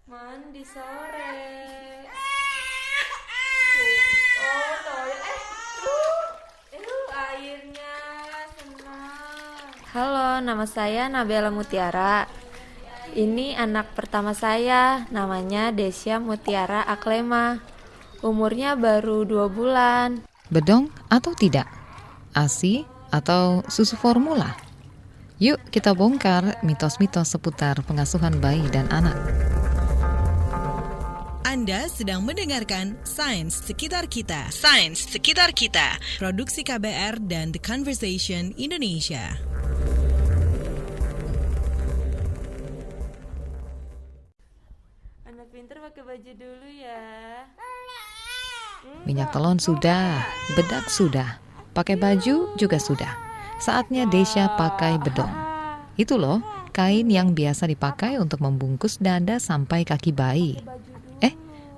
Mandi sore. Oh, toilet. Airnya senang. Halo, nama saya Nabela Mutiara. Ini anak pertama saya, namanya Desya Mutiara Aklema. Umurnya baru 2 bulan. Bedong atau tidak? ASI atau susu formula? Yuk kita bongkar mitos-mitos seputar pengasuhan bayi dan anak. Anda sedang mendengarkan Sains Sekitar Kita. Sains Sekitar Kita. Produksi KBR dan The Conversation Indonesia. Anak pinter pakai baju dulu ya. Minyak telon sudah, bedak sudah, pakai baju juga sudah. Saatnya Desya pakai bedong. Itu loh, kain yang biasa dipakai untuk membungkus dada sampai kaki bayi.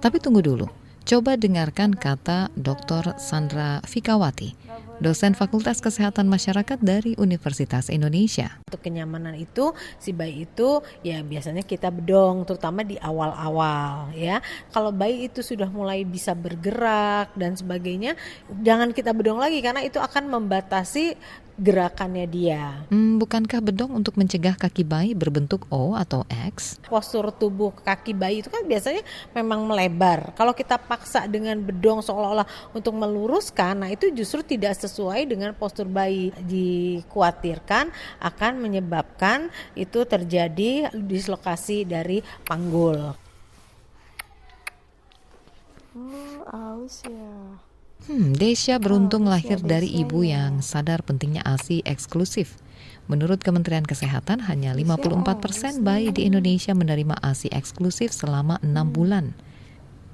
Tapi tunggu dulu. Coba dengarkan kata Dr. Sandra Fikawati, dosen Fakultas Kesehatan Masyarakat dari Universitas Indonesia. Untuk kenyamanan itu, si bayi itu ya biasanya kita bedong, terutama di awal-awal ya. Kalau bayi itu sudah mulai bisa bergerak dan sebagainya, jangan kita bedong lagi karena itu akan membatasi gerakannya dia. Bukankah bedong untuk mencegah kaki bayi berbentuk O atau X? Postur tubuh kaki bayi itu kan biasanya memang melebar. Kalau kita paksa dengan bedong seolah-olah untuk meluruskan, nah itu justru tidak sesuai dengan postur bayi. Dikhawatirkan akan menyebabkan itu terjadi dislokasi dari panggul. Aus ya. Desya beruntung lahir dari ibu yang sadar pentingnya ASI eksklusif. Menurut Kementerian Kesehatan, hanya 54% bayi di Indonesia menerima ASI eksklusif selama 6 bulan.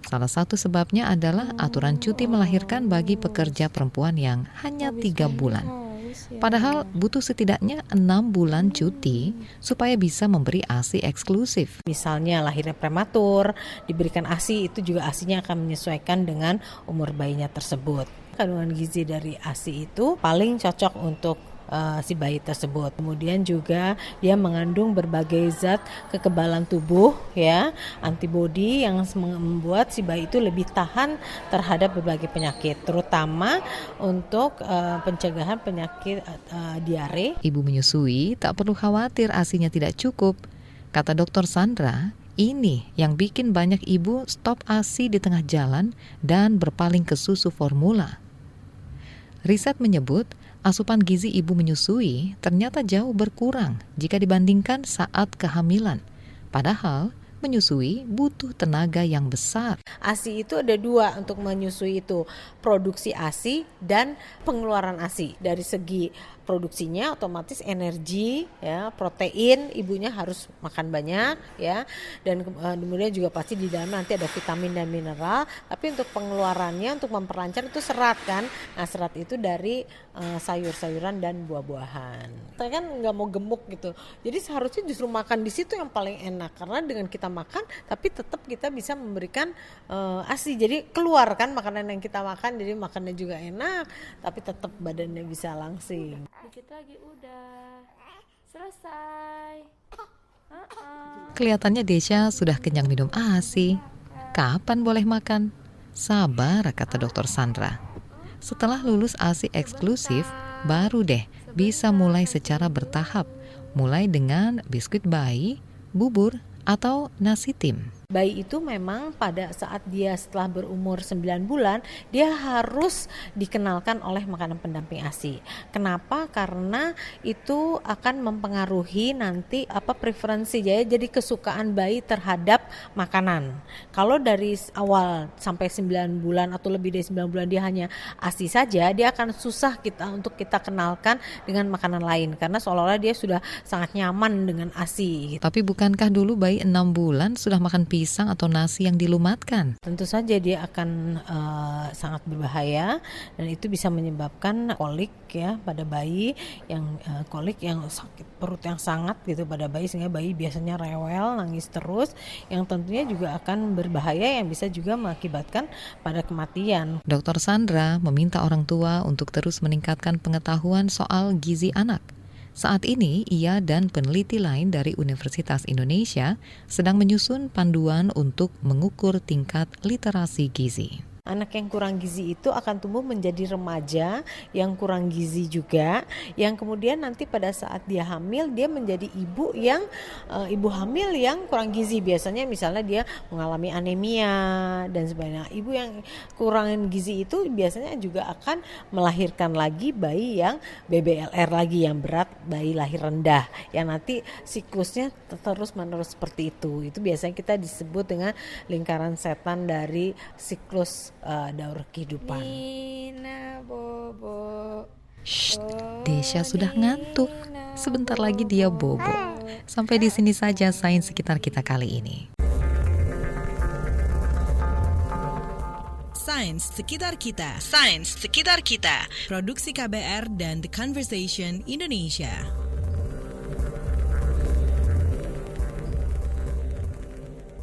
Salah satu sebabnya adalah aturan cuti melahirkan bagi pekerja perempuan yang hanya 3 bulan. Padahal butuh setidaknya 6 bulan cuti supaya bisa memberi ASI eksklusif. Misalnya lahirnya prematur, diberikan ASI, itu juga ASInya akan menyesuaikan dengan umur bayinya tersebut. Kandungan gizi dari ASI itu paling cocok untuk si bayi tersebut. Kemudian juga dia mengandung berbagai zat kekebalan tubuh ya, antibodi yang membuat si bayi itu lebih tahan terhadap berbagai penyakit, terutama untuk pencegahan penyakit diare. Ibu menyusui tak perlu khawatir ASInya tidak cukup. Kata Dr. Sandra, ini yang bikin banyak ibu stop ASI di tengah jalan dan berpaling ke susu formula. Riset menyebut asupan gizi ibu menyusui ternyata jauh berkurang jika dibandingkan saat kehamilan. Padahal menyusui butuh tenaga yang besar. ASI itu ada 2 untuk menyusui itu, produksi ASI dan pengeluaran ASI. Dari segi produksinya otomatis energi ya, protein ibunya harus makan banyak ya, dan kemudian juga pasti di dalam nanti ada vitamin dan mineral. Tapi untuk pengeluarannya, untuk memperlancar itu serat kan. Nah, serat itu dari sayur-sayuran dan buah-buahan. Saya kan nggak mau gemuk gitu, jadi seharusnya justru makan di situ yang paling enak, karena dengan kita makan tapi tetap kita bisa memberikan ASI. Jadi keluar kan makanan yang kita makan, jadi makannya juga enak tapi tetap badannya bisa langsing. Dikit lagi udah selesai. Kelihatannya Desya sudah kenyang minum ASI. Kapan boleh makan? Sabar, kata Dr. Sandra. Setelah lulus ASI eksklusif, baru deh bisa mulai secara bertahap. Mulai dengan biskuit bayi, bubur, atau nasi tim. Bayi itu memang pada saat dia setelah berumur 9 bulan, dia harus dikenalkan oleh makanan pendamping ASI. Kenapa? Karena itu akan mempengaruhi nanti preferensi jadi kesukaan bayi terhadap makanan. Kalau dari awal sampai 9 bulan atau lebih dari 9 bulan dia hanya ASI saja, dia akan susah untuk kita kenalkan dengan makanan lain karena seolah-olah dia sudah sangat nyaman dengan ASI. Tapi bukankah dulu bayi 6 bulan sudah makan pisang atau nasi yang dilumatkan? Tentu saja dia akan sangat berbahaya dan itu bisa menyebabkan kolik ya pada bayi, yang kolik yang sakit perut yang sangat gitu pada bayi, sehingga bayi biasanya rewel, nangis terus, yang tentunya juga akan berbahaya, yang bisa juga mengakibatkan pada kematian. Dr. Sandra meminta orang tua untuk terus meningkatkan pengetahuan soal gizi anak. Saat ini, ia dan peneliti lain dari Universitas Indonesia sedang menyusun panduan untuk mengukur tingkat literasi gizi. Anak yang kurang gizi itu akan tumbuh menjadi remaja yang kurang gizi juga, yang kemudian nanti pada saat dia hamil, dia menjadi ibu ibu hamil yang kurang gizi. Biasanya misalnya dia mengalami anemia dan sebagainya. Ibu yang kurang gizi itu biasanya juga akan melahirkan lagi bayi yang BBLR lagi, yang berat, bayi lahir rendah, yang nanti siklusnya terus menerus seperti itu. Itu biasanya kita disebut dengan lingkaran setan dari siklus daur kehidupan. Nina bobo. Shh, Desya sudah ngantuk. Sebentar lagi dia bobo. Sampai di sini saja sains sekitar kita kali ini. Sains sekitar kita. Sains sekitar kita. Produksi KBR dan The Conversation Indonesia.